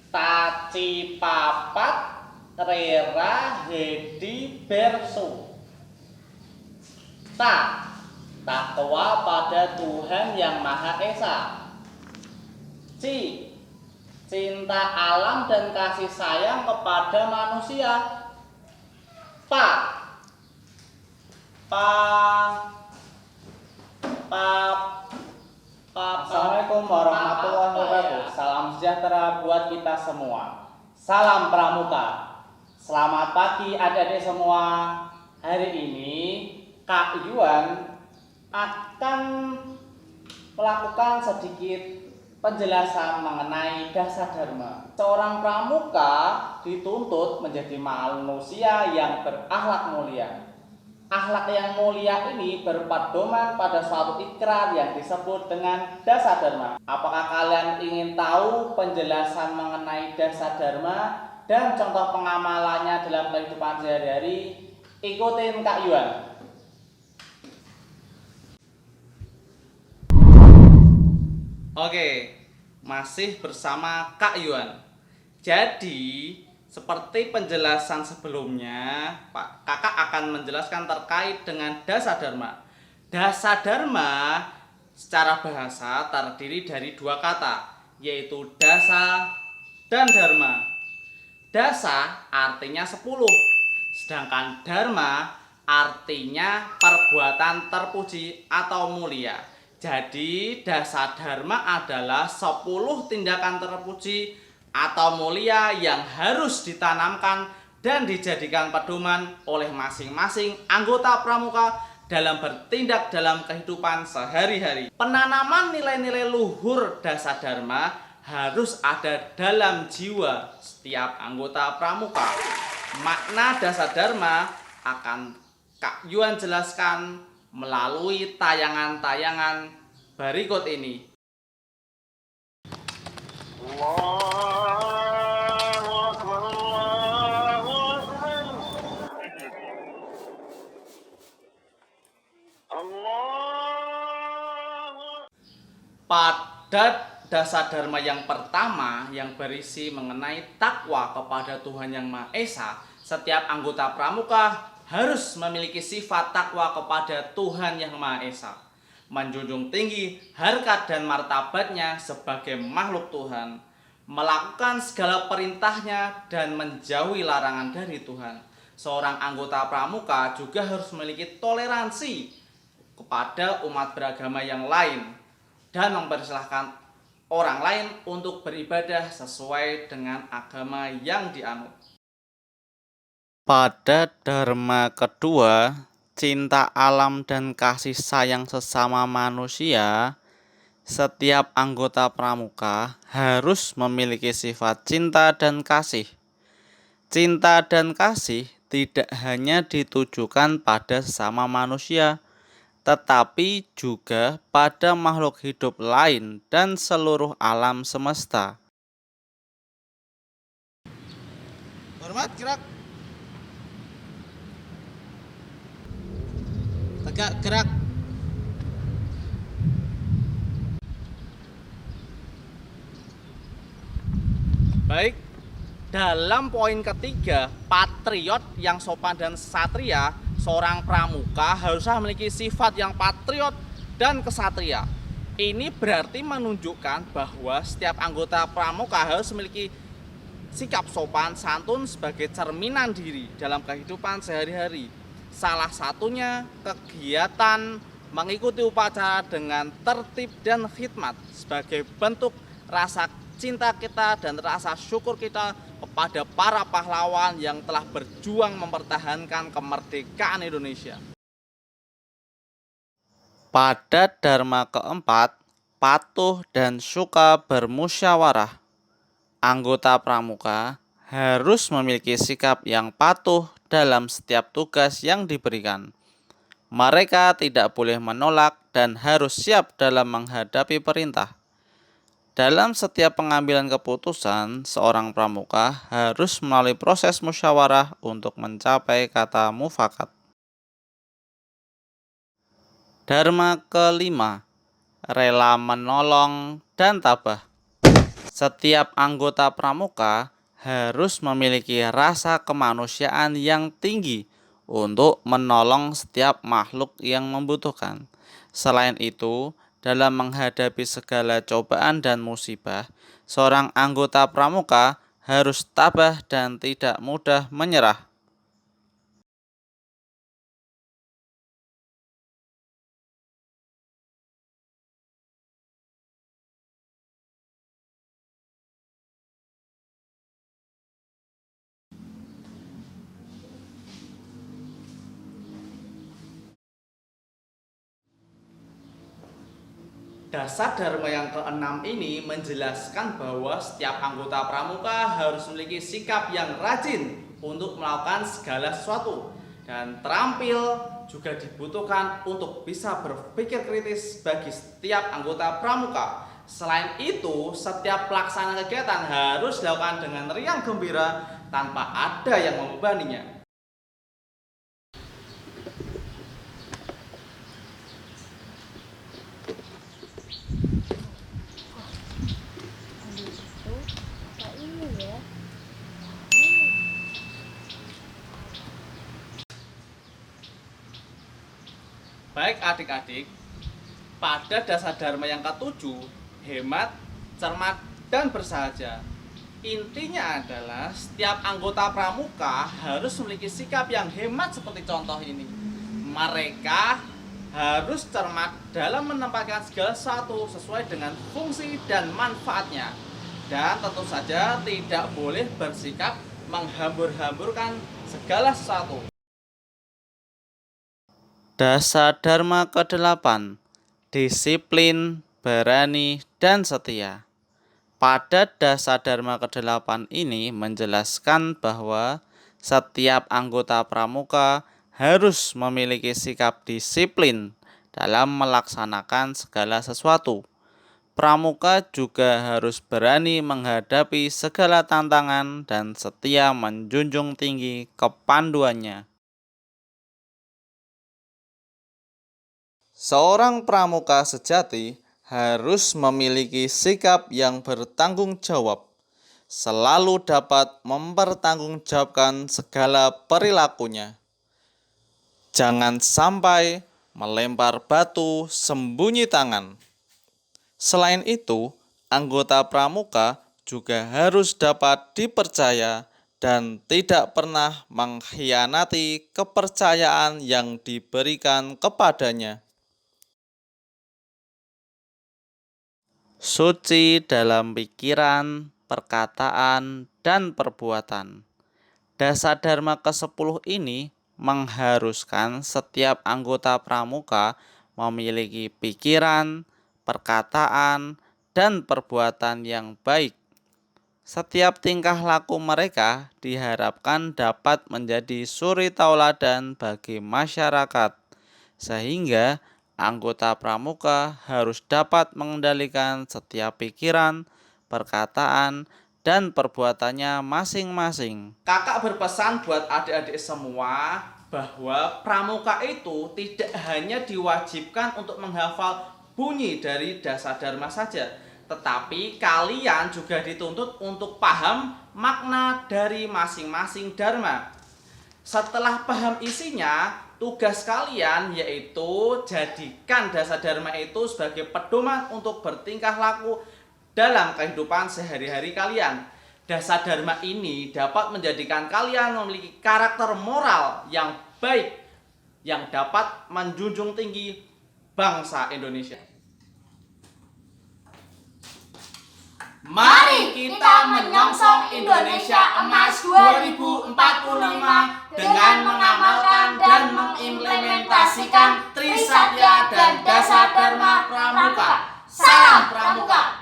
Taci papat rera hedi bersu. Takwa pada Tuhan Yang Maha Esa. Cinta alam dan kasih sayang kepada manusia. Pa pa pa Assalamualaikum warahmatullahi wabarakatuh. Salam sejahtera buat kita semua. Salam Pramuka. Selamat pagi adik-adik semua. Hari ini Kak Yuan akan melakukan sedikit penjelasan mengenai dasar dharma. Seorang pramuka dituntut menjadi manusia yang berakhlak mulia. Akhlak yang mulia ini berpedoman pada suatu ikrar yang disebut dengan dasar dharma. Apakah kalian ingin tahu penjelasan mengenai dasar dharma dan contoh pengamalannya dalam kehidupan sehari-hari? Ikutin Kak Yuan. Oke, masih bersama Kak Yuan. Jadi, seperti penjelasan sebelumnya, Kakak akan menjelaskan terkait dengan dasar dharma. Dasar dharma secara bahasa terdiri dari dua kata, yaitu dasa dan dharma. Dasa artinya 10, sedangkan dharma artinya perbuatan terpuji atau mulia. Jadi dasa dharma adalah 10 tindakan terpuji atau mulia yang harus ditanamkan dan dijadikan pedoman oleh masing-masing anggota pramuka dalam bertindak dalam kehidupan sehari-hari. Penanaman nilai-nilai luhur dasa dharma harus ada dalam jiwa setiap anggota pramuka. Makna dasa dharma akan Kak Yuan jelaskan melalui tayangan-tayangan berikut ini. Pada dasar dharma yang pertama yang berisi mengenai takwa kepada Tuhan Yang Maha Esa, setiap anggota pramuka harus memiliki sifat takwa kepada Tuhan Yang Maha Esa, menjunjung tinggi harkat dan martabatnya sebagai makhluk Tuhan, melakukan segala perintahnya dan menjauhi larangan dari Tuhan. Seorang anggota pramuka juga harus memiliki toleransi kepada umat beragama yang lain dan mempersilahkan orang lain untuk beribadah sesuai dengan agama yang dianut. Pada dharma kedua, cinta alam dan kasih sayang sesama manusia, setiap anggota pramuka harus memiliki sifat cinta dan kasih. Cinta dan kasih tidak hanya ditujukan pada sesama manusia, tetapi juga pada makhluk hidup lain dan seluruh alam semesta. Hormat, gerak. Tegak, gerak. Baik, dalam poin ketiga, patriot yang sopan dan satria, seorang pramuka harusnya memiliki sifat yang patriot dan kesatria. Ini berarti menunjukkan bahwa setiap anggota pramuka harus memiliki sikap sopan santun sebagai cerminan diri dalam kehidupan sehari-hari. Salah satunya kegiatan mengikuti upacara dengan tertib dan khidmat sebagai bentuk rasa cinta kita dan rasa syukur kita kepada para pahlawan yang telah berjuang mempertahankan kemerdekaan Indonesia. Pada dharma keempat, patuh dan suka bermusyawarah. Anggota pramuka harus memiliki sikap yang patuh dalam setiap tugas yang diberikan. Mereka tidak boleh menolak dan harus siap dalam menghadapi perintah. Dalam setiap pengambilan keputusan, seorang pramuka harus melalui proses musyawarah untuk mencapai kata mufakat. Dharma kelima, rela menolong dan tabah. Setiap anggota pramuka harus memiliki rasa kemanusiaan yang tinggi untuk menolong setiap makhluk yang membutuhkan. Selain itu, dalam menghadapi segala cobaan dan musibah, seorang anggota pramuka harus tabah dan tidak mudah menyerah. Dasar Dharma yang keenam ini menjelaskan bahwa setiap anggota pramuka harus memiliki sikap yang rajin untuk melakukan segala sesuatu, dan terampil juga dibutuhkan untuk bisa berpikir kritis bagi setiap anggota pramuka. Selain itu, setiap pelaksanaan kegiatan harus dilakukan dengan riang gembira tanpa ada yang membebaninya. Baik adik-adik, pada dasar Dharma yang ketujuh, hemat, cermat, dan bersahaja. Intinya adalah setiap anggota pramuka harus memiliki sikap yang hemat seperti contoh ini. Mereka harus cermat dalam menempatkan segala sesuatu sesuai dengan fungsi dan manfaatnya. Dan tentu saja tidak boleh bersikap menghambur-hamburkan segala sesuatu. Dasar Dharma ke-8, disiplin, berani, dan setia. Pada dasar Dharma ke-8 ini menjelaskan bahwa setiap anggota pramuka harus memiliki sikap disiplin dalam melaksanakan segala sesuatu. Pramuka juga harus berani menghadapi segala tantangan dan setia menjunjung tinggi kepanduannya. Seorang pramuka sejati harus memiliki sikap yang bertanggung jawab, selalu dapat mempertanggungjawabkan segala perilakunya. Jangan sampai melempar batu sembunyi tangan. Selain itu, anggota pramuka juga harus dapat dipercaya dan tidak pernah mengkhianati kepercayaan yang diberikan kepadanya. Suci dalam pikiran, perkataan, dan perbuatan. Dasar Dharma ke-10 ini mengharuskan setiap anggota pramuka memiliki pikiran, perkataan, dan perbuatan yang baik. Setiap tingkah laku mereka diharapkan dapat menjadi suri tauladan bagi masyarakat, sehingga anggota pramuka harus dapat mengendalikan setiap pikiran, perkataan, dan perbuatannya masing-masing. Kakak berpesan buat adik-adik semua bahwa pramuka itu tidak hanya diwajibkan untuk menghafal bunyi dari dasar Dharma saja, tetapi kalian juga dituntut untuk paham makna dari masing-masing Dharma. Setelah paham isinya, tugas kalian yaitu jadikan dasar Dharma itu sebagai pedoman untuk bertingkah laku dalam kehidupan sehari-hari kalian. Dasar Dharma ini dapat menjadikan kalian memiliki karakter moral yang baik yang dapat menjunjung tinggi bangsa Indonesia. Mari kita menyongsong Indonesia Emas 2045 dengan mengamalkan dan mengimplementasikan Trisatya dan Dasar Dharma Pramuka. Salam Pramuka!